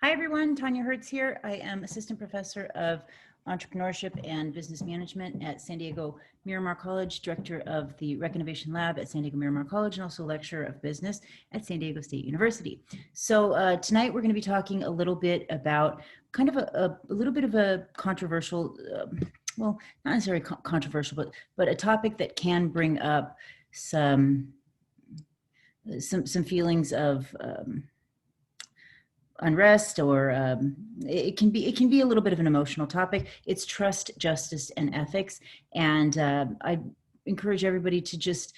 Hi everyone, Tanya Hertz here. I am Assistant Professor of Entrepreneurship and Business Management at San Diego Miramar College, Director of the Rec Innovation Lab at San Diego Miramar College, and also Lecturer of Business at San Diego State University. So tonight we're going to be talking a little bit about kind of a little bit of a controversial, well, not necessarily controversial, but a topic that can bring up some feelings of unrest, or it can be a little bit of an emotional topic. It's trust, justice, and ethics. And I encourage everybody to just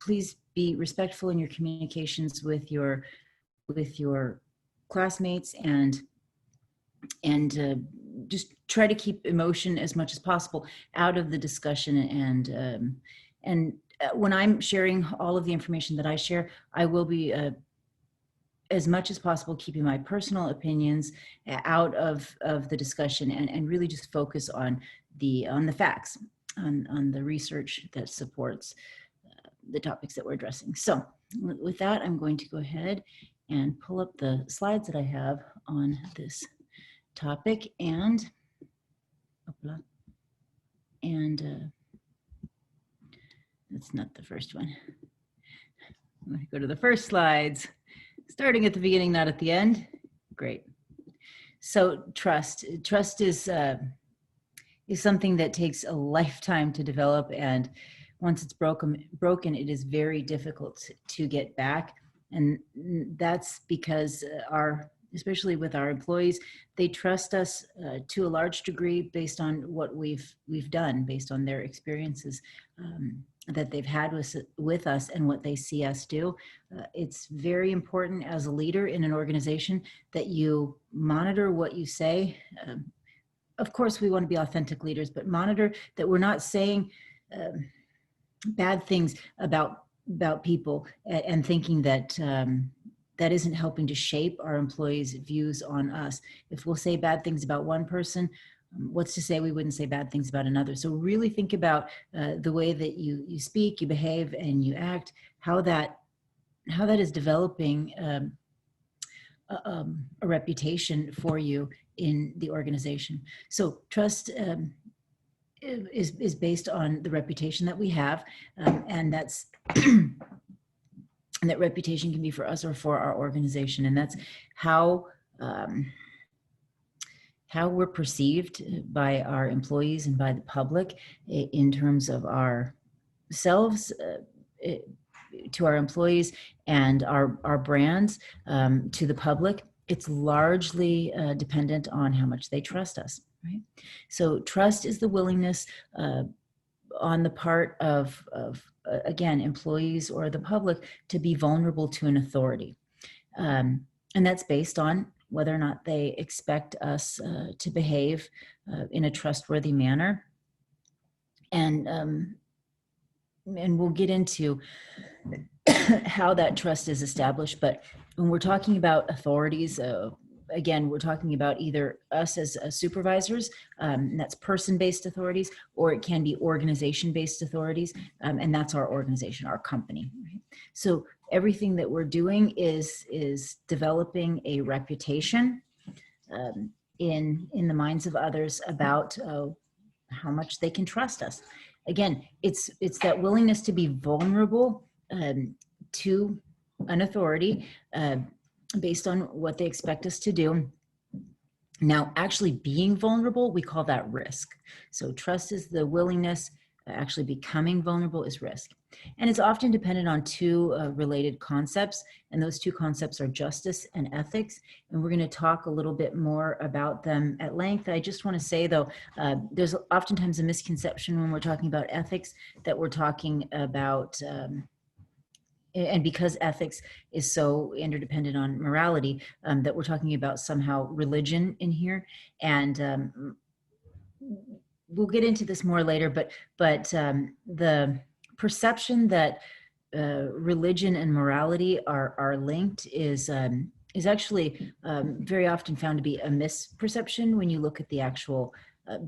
please be respectful in your communications with your classmates, and just try to keep emotion as much as possible out of the discussion. And when I'm sharing all of the information that I share, I will be as much as possible keeping my personal opinions out of the discussion, and really just focus on the facts, on the research that supports the topics that we're addressing. So with that, I'm going to go ahead and pull up the slides that I have on this topic, and that's not the first one. I'm going to go to the first slides. Starting at the beginning, not at the end. Great. So trust is something that takes a lifetime to develop, and once it's broken, it is very difficult to get back. And that's because especially with our employees, they trust us to a large degree based on what we've done, based on their experiences that they've had with us and what they see us do. It's very important as a leader in an organization that you monitor what you say. Of course, we want to be authentic leaders, but monitor that we're not saying bad things about people and thinking that that isn't helping to shape our employees' views on us. If we'll say bad things about one person, what's to say we wouldn't say bad things about another? So really think about the way that you speak, you behave, and you act, how that is developing a reputation for you in the organization. So trust is based on the reputation that we have, and that's and that reputation can be for us or for our organization, and that's how we're perceived by our employees and by the public in terms of ourselves to our employees, and our brands to the public. It's largely dependent on how much they trust us, right? So trust is the willingness on the part of again, employees or the public to be vulnerable to an authority. And that's based on whether or not they expect us to behave in a trustworthy manner. And we'll get into how that trust is established. But when we're talking about authorities, again, we're talking about either us as supervisors, and that's person-based authorities, or it can be organization-based authorities, and that's our organization, our company. Right? So everything that we're doing is developing a reputation in the minds of others about how much they can trust us. Again, it's that willingness to be vulnerable to an authority based on what they expect us to do. Now, actually being vulnerable, we call that risk. So trust is the willingness. Actually becoming vulnerable is risk. And it's often dependent on two related concepts, and those two concepts are justice and ethics. And we're going to talk a little bit more about them at length. I just want to say, though, there's oftentimes a misconception when we're talking about ethics that we're talking about and because ethics is so interdependent on morality, that we're talking about somehow religion in here. And we'll get into this more later, but the perception that religion and morality are linked is actually very often found to be a misperception when you look at the actual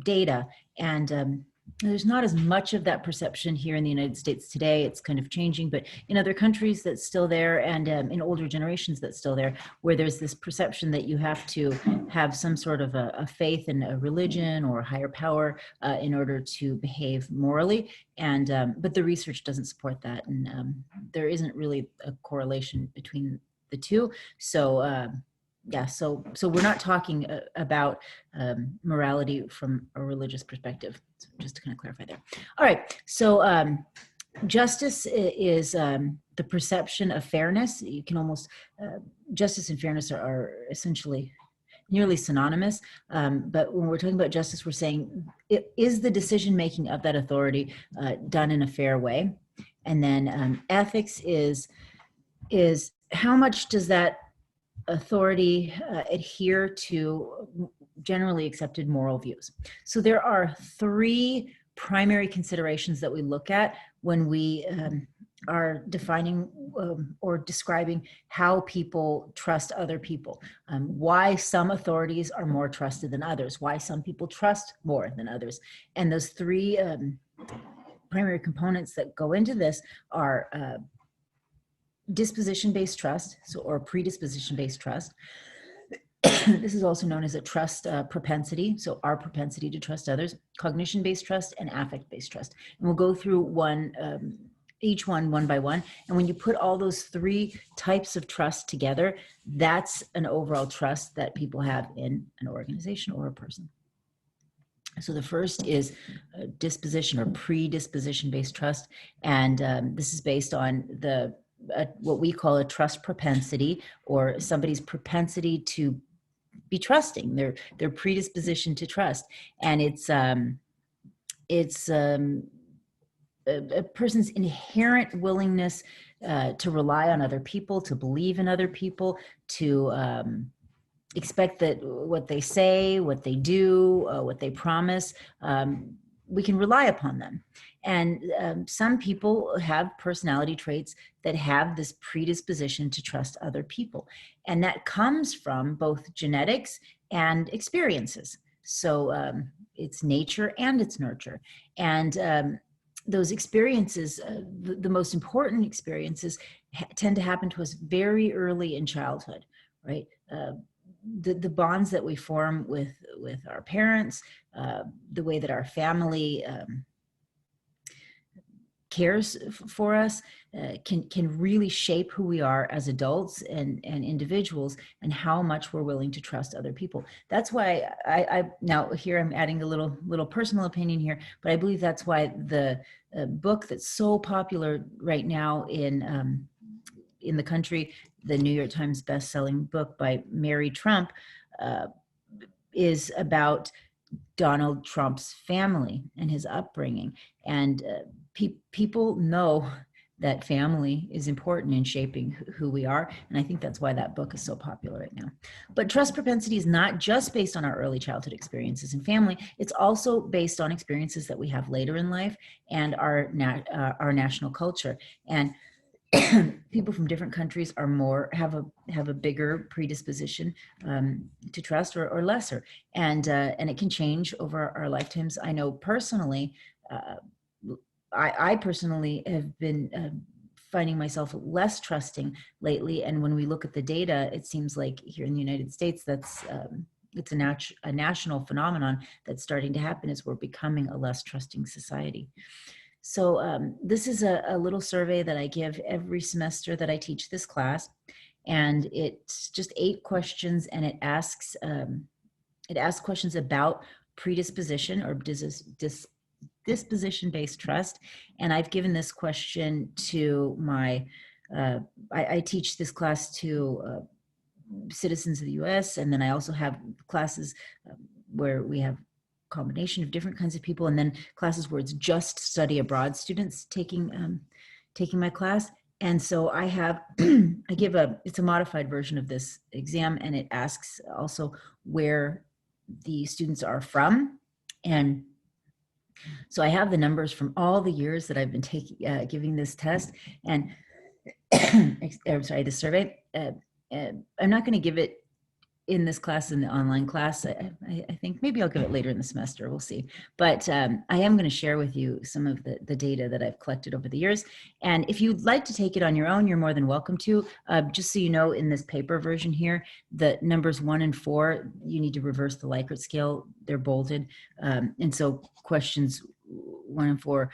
data. And There's not as much of that perception here in the United States today. It's kind of changing, but in other countries that's still there, and in older generations that's still there, where there's this perception that you have to have some sort of a faith in a religion or a higher power in order to behave morally. And but the research doesn't support that, and there isn't really a correlation between the two. So yeah, so we're not talking about morality from a religious perspective. So just to kind of clarify there. All right, so justice is the perception of fairness. You can almost, justice and fairness are essentially nearly synonymous. But when we're talking about justice, we're saying, is the decision-making of that authority done in a fair way? And then ethics is how much does that authority adhere to generally accepted moral views? So there are three primary considerations that we look at when we are defining or describing how people trust other people. Why some authorities are more trusted than others, why some people trust more than others. And those three primary components that go into this are disposition-based trust, or predisposition-based trust. This is also known as a trust propensity, so our propensity to trust others, cognition-based trust, and affect-based trust. And we'll go through each one by one. And when you put all those three types of trust together, that's an overall trust that people have in an organization or a person. So the first is disposition or predisposition-based trust. And this is based on what we call a trust propensity, or somebody's propensity to be trusting, their predisposition to trust. And it's a person's inherent willingness to rely on other people, to believe in other people, to expect that what they say, what they do, what they promise, we can rely upon them. And some people have personality traits that have this predisposition to trust other people. And that comes from both genetics and experiences. So it's nature and it's nurture. And those experiences, the most important experiences, tend to happen to us very early in childhood, right? The bonds that we form with our parents, the way that our family cares for us, can really shape who we are as adults and individuals, and how much we're willing to trust other people. That's why I now here I'm adding a little personal opinion here, but I believe that's why the book that's so popular right now in the country, the New York Times best-selling book by Mary Trump, is about Donald Trump's family and his upbringing. And people know that family is important in shaping who we are. And I think that's why that book is so popular right now. But trust propensity is not just based on our early childhood experiences and family. It's also based on experiences that we have later in life and our national culture. And people from different countries have a bigger predisposition to trust or lesser, and it can change over our lifetimes. I know personally, I personally have been finding myself less trusting lately, and when we look at the data, it seems like here in the United States, that's it's a national phenomenon that's starting to happen as we're becoming a less trusting society. So this is a little survey that I give every semester that I teach this class, and it's just 8 questions, and it asks questions about predisposition or disposition-based trust. And I've given this question to my, I teach this class to citizens of the US, and then I also have classes where we have combination of different kinds of people, and then classes where it's just study abroad students taking my class. And so I have it's a modified version of this exam, and it asks also where the students are from. And so I have the numbers from all the years that I've been giving this test, and I'm sorry, the survey. I'm not going to give it in this class, in the online class. I think maybe I'll give it later in the semester. We'll see. But I am going to share with you some of the data that I've collected over the years. And if you'd like to take it on your own, you're more than welcome to. Just so you know, in this paper version here, the numbers 1 and 4, you need to reverse the Likert scale. They're bolded. And so questions 1 and 4,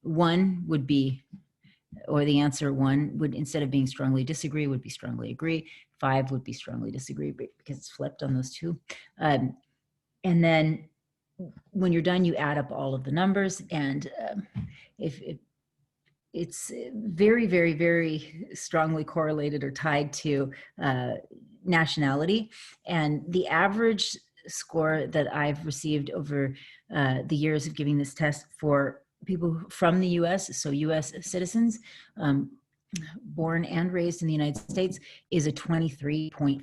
1 would be, or the answer 1 would, instead of being strongly disagree, would be strongly agree. 5 would be strongly disagree because it's flipped on those two. And then when you're done, you add up all of the numbers. And if it's very, very, very strongly correlated or tied to nationality. And the average score that I've received over the years of giving this test for people from the US, so US citizens, born and raised in the United States, is a 23.5.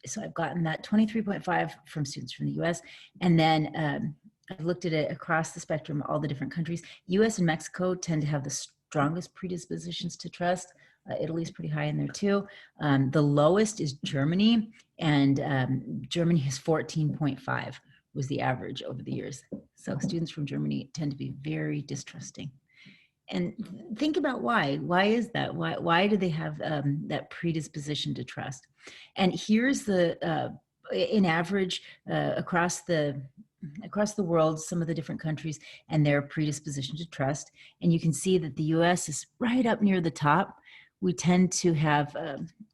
So I've gotten that 23.5 from students from the US. And then I've looked at it across the spectrum, all the different countries. US and Mexico tend to have the strongest predispositions to trust. Italy's pretty high in there too. The lowest is Germany, and Germany is 14.5 was the average over the years. So students from Germany tend to be very distrusting. And think about why. Why is that? Why do they have that predisposition to trust? And here's the, in average, across the world, some of the different countries and their predisposition to trust. And you can see that the US is right up near the top. We tend to have,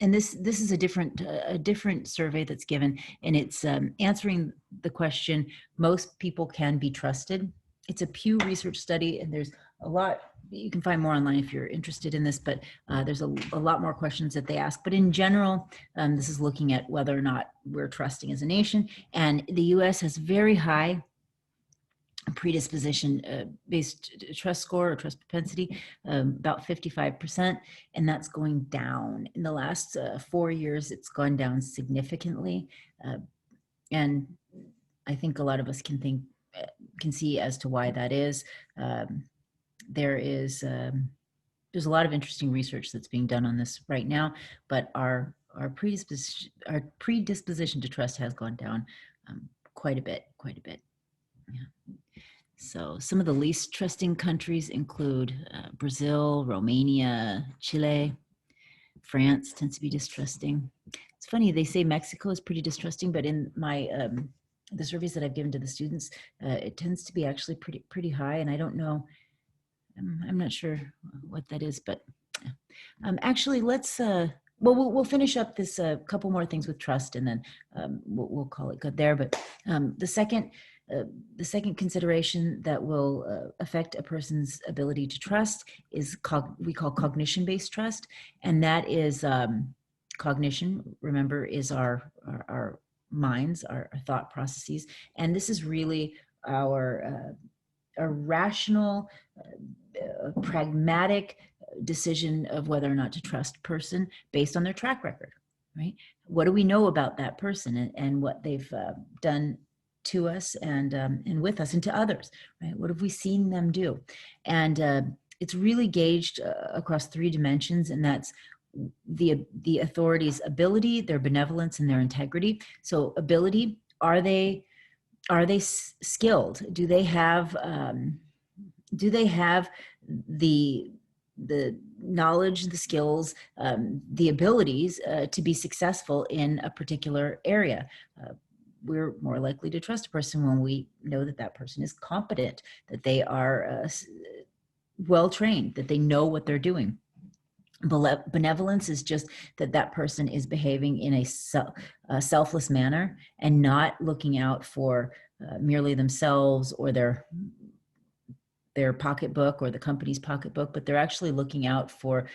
and this is a different survey that's given, and it's answering the question, most people can be trusted. It's a Pew Research study, and there's a lot, you can find more online if you're interested in this, but there's a lot more questions that they ask. But in general, this is looking at whether or not we're trusting as a nation. And the US has very high predisposition based trust score or trust propensity, about 55%, and that's going down. In the last 4 years, it's gone down significantly. And I think a lot of us can see as to why that is. There's a lot of interesting research that's being done on this right now, but our predisposition to trust has gone down quite a bit. Yeah. So some of the least trusting countries include Brazil, Romania, Chile. France tends to be distrusting. It's funny, they say Mexico is pretty distrusting, but in my the surveys that I've given to the students, it tends to be actually pretty high. And I don't know, I'm not sure what that is, but actually let's, well, we'll finish up this couple more things with trust, and then we'll call it good there. But the second consideration that will affect a person's ability to trust is we call cognition-based trust, and that is cognition. Remember, is our minds, our thought processes, and this is really our rational, pragmatic decision of whether or not to trust a person based on their track record, right? What do we know about that person and what they've done to us and with us and to others, right? What have we seen them do? And it's really gauged across 3 dimensions, and that's the authority's ability, their benevolence, and their integrity. So ability, are they skilled? Do they have the knowledge, the skills, the abilities to be successful in a particular area? We're more likely to trust a person when we know that that person is competent, that they are well trained, that they know what they're doing. Benevolence is just that person is behaving in a selfless manner and not looking out for merely themselves or their pocketbook or the company's pocketbook, but they're actually looking out for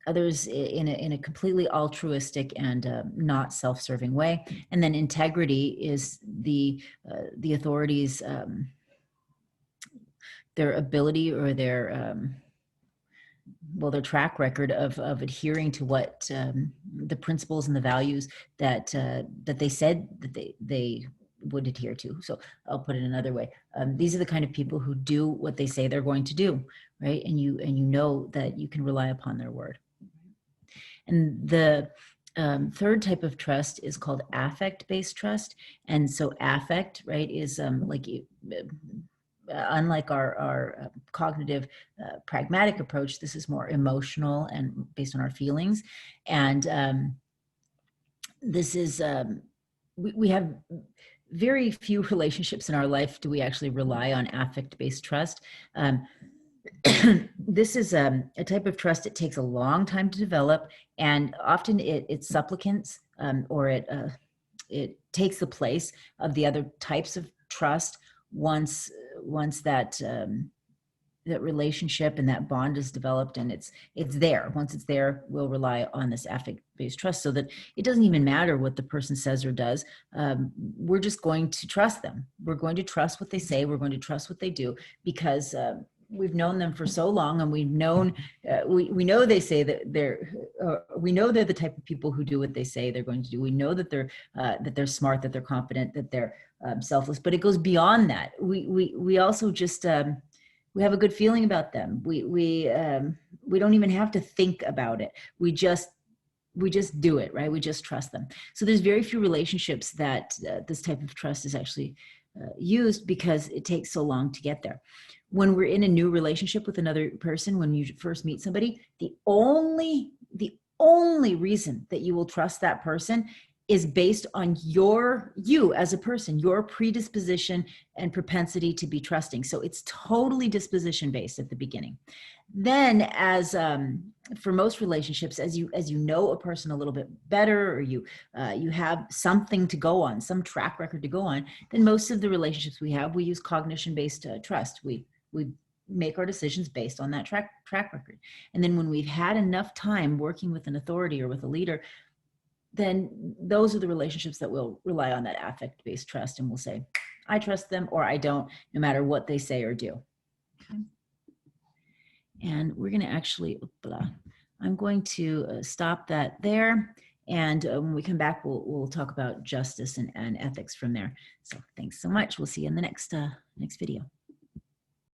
others in a completely altruistic and not self-serving way. And then integrity is the authorities' their ability or their track record of adhering to what the principles and the values that they said that they would adhere to. So I'll put it another way. These are the kind of people who do what they say they're going to do, right? And you know that you can rely upon their word. And the Third type of trust is called affect-based trust. And so affect, right, is unlike our cognitive pragmatic approach, this is more emotional and based on our feelings. And this is, we have very few relationships in our life do we actually rely on affect-based trust. This is a type of trust. It takes a long time to develop, and often it supplicants or it takes the place of the other types of trust once that that relationship and that bond is developed and it's there. Once it's there, we'll rely on this affect-based trust so that it doesn't even matter what the person says or does. We're just going to trust them. We're going to trust what they say. We're going to trust what they do because we've known them for so long, and we've known we know they say that we know they're the type of people who do what they say they're going to do. We know that they're smart, that they're competent, that they're selfless. But it goes beyond that. We also just we have a good feeling about them. We don't even have to think about it. We just do it, right? We just trust them. So there's very few relationships that this type of trust is actually used because it takes so long to get there. When we're in a new relationship with another person, when you first meet somebody, the only reason that you will trust that person is based on you as a person, your predisposition and propensity to be trusting. So it's totally disposition based at the beginning. Then, as for most relationships, as you know a person a little bit better, or you have something to go on, some track record to go on, then most of the relationships we use cognition-based trust. We make our decisions based on that track record. And then when we've had enough time working with an authority or with a leader, then those are the relationships that will rely on that affect-based trust, and we'll say, I trust them or I don't, no matter what they say or do. Okay. And we're going to actually, I'm going to stop that there. And when we come back, we'll talk about justice and ethics from there. So thanks so much. We'll see you in the next video.